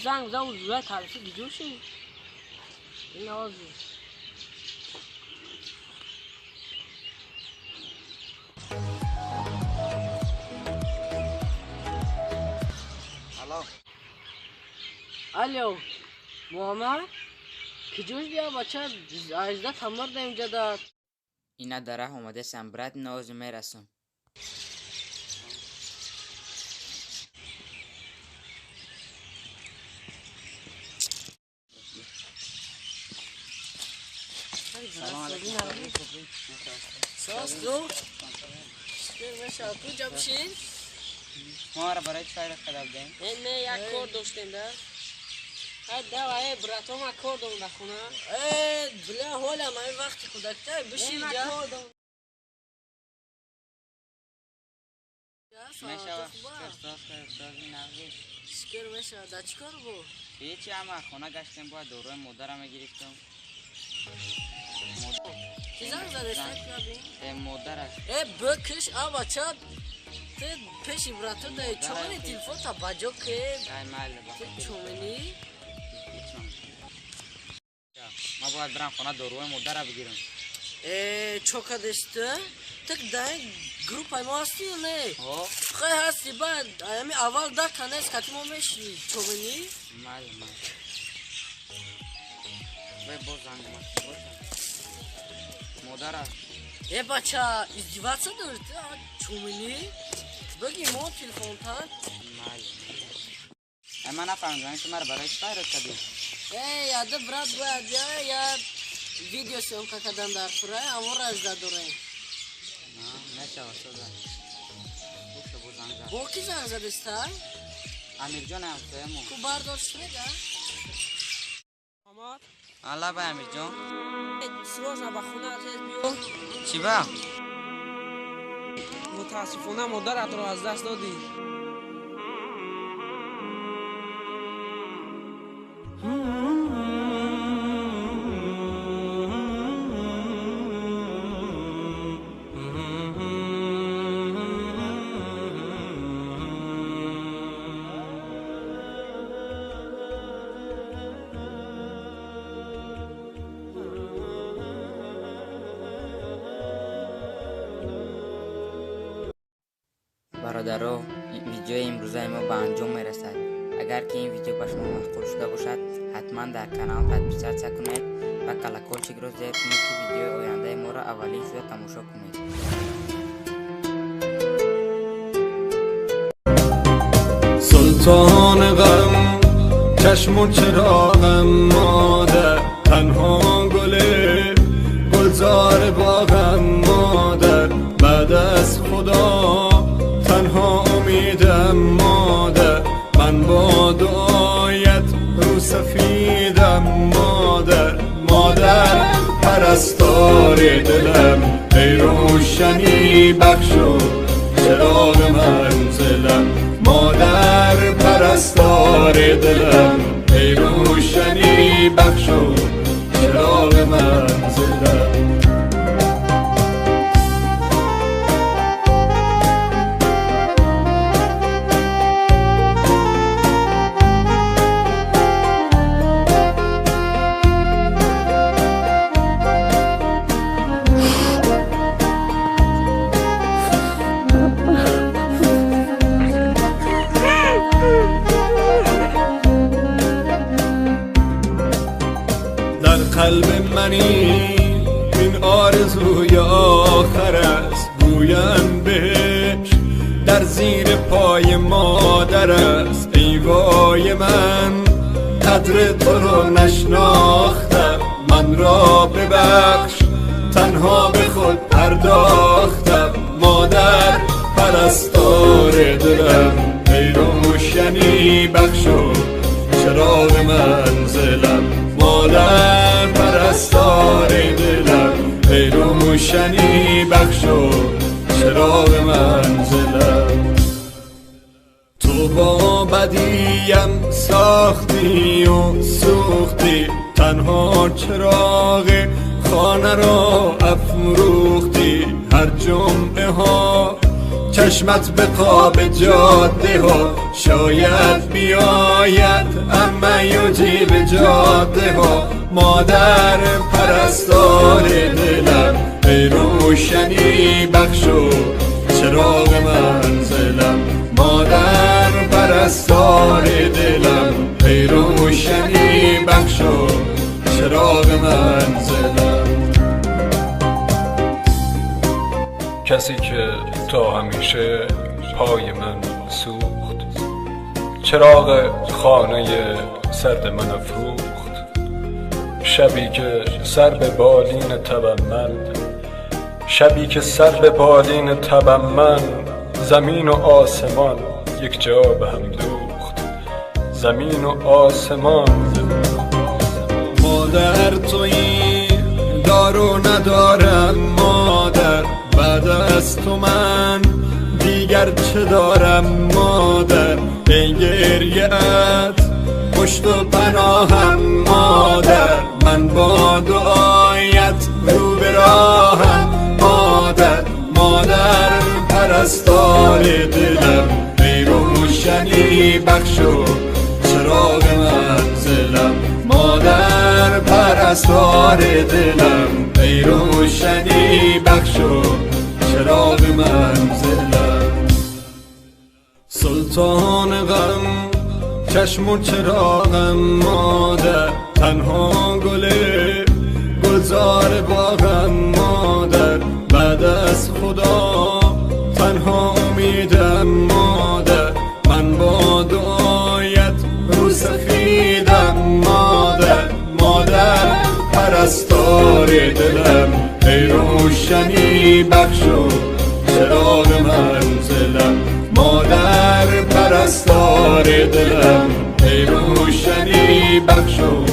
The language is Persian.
زنگ بزن و زوره تعریفی بیجوشی این آزی الو محمد کجوش بیا بچه عزیزت همار ده اینجا داد اینا داره اومده سنبرد ناز میرسم سلام علیکم ساس دو شکر کجا بشین ما را برای چای را خراب دیم نه یک کار داشتیم ده دوا براتو ما کار دارم در خونه بلا حالا من وقتی خودکتر بشین اینجا شکر بشه دا چی کار بود؟ هیچی اما خونه گشتیم باید دوروی مادرم گرفتم چی زنگ زده سکر مادر بکش بچه تو پیشی براتو دا چومنی تلفون تا بجا که چومنی ما باید برم خونه دوروی مادر بگیرم چوکا داشته تک دای گروپ های ما هستی یا نه؟ خیلی هستی بعد همی اول دا کنه از کتی ما میشی چوبنی؟ مالی باید باز زنگ مادر بچه ازدیوات سا دارده چوبنی؟ بگی ما تلفون تا؟ اما نفهمیدم تو مرا برای چی تایرت کردی؟ یاده برات باید یا ویدیو سیم که کدن در فرای اما را از داره نشه واسه با کی زنگ زده ستا؟ امیر جان هم سویمون کو برداشت میده؟ محمد الله با امیر جان سروز با خونه عزیز بیو چی با؟ متاسفانه مادرت رو از دست دادی برادرو ویدیو امروزه ما به انجام میرسد اگر که این ویدیو به شما مشغول شده باشد حتما در کانال تثبیت کنید و کلکل چیک رو زیر کنید که ویدیو آینده ما را اولی شده تماشا کنید سلطان غم چشم و چراغم مادر تنها گلزار باغم مادر بعد از خدا تنها امیدم مادر من با دعایت رو سفیدم مادر پرستار دلم ای روشنی بخشو چراغ منزلم مادر پرستار دلم ای روشنی بخشو چراغ منزلم قلب منی این آرزوی آخر است گویم بهش در زیر پای مادر است ای وای من قدر تو رو نشناختم من را ببخش تنها به خود پرداختم مادر پرستار دلم ای روشنی بخشو چراغ منزلم مادر پرستار دلم ای روشنی بخشو چراغ منزلم تو با بدیم ساختی و سوختی تنها چراغ خانه را افروختی هر جمعه ها چشمت به قاب جاده ها شاید بیاید، اما یوجی به جاده ها. مادر پرستار دلم ای روشنی بخشو چراغ منزلم. مادر پرستار دلم ای روشنی بخشو چراغ منزلم. کسی که تا همیشه پای من سوخت، چراغ خانه سرد من افروخت. شبی که سر به بالین تبم من، شبی که سر به بالین تبم من، زمین و آسمان یک جا به هم دوخت، زمین و آسمان. مادر تویی دارو ندارم مادر، بعد از تو من دیگر چه دارم مادر. ای گریه‌ات پشت و پناهم مادر، من با دعایت رو به راهم مادر. مادر پرستار دلم ای روشنی بخشو چراغ منزلم. مادر پرستار دلم ای روشنی بخشو چراغ منزلم. سلطان غم چشم و چراغم مادر، تنها گلزار باغم مادر. بعد از خدا تنها امیدم مادر، من با دعایت رو سفیدم مادر. مادر پرستار دلم ای روشنی بخشو چراغ منزلم. مادر پرستار دلم ای روشنی بخشو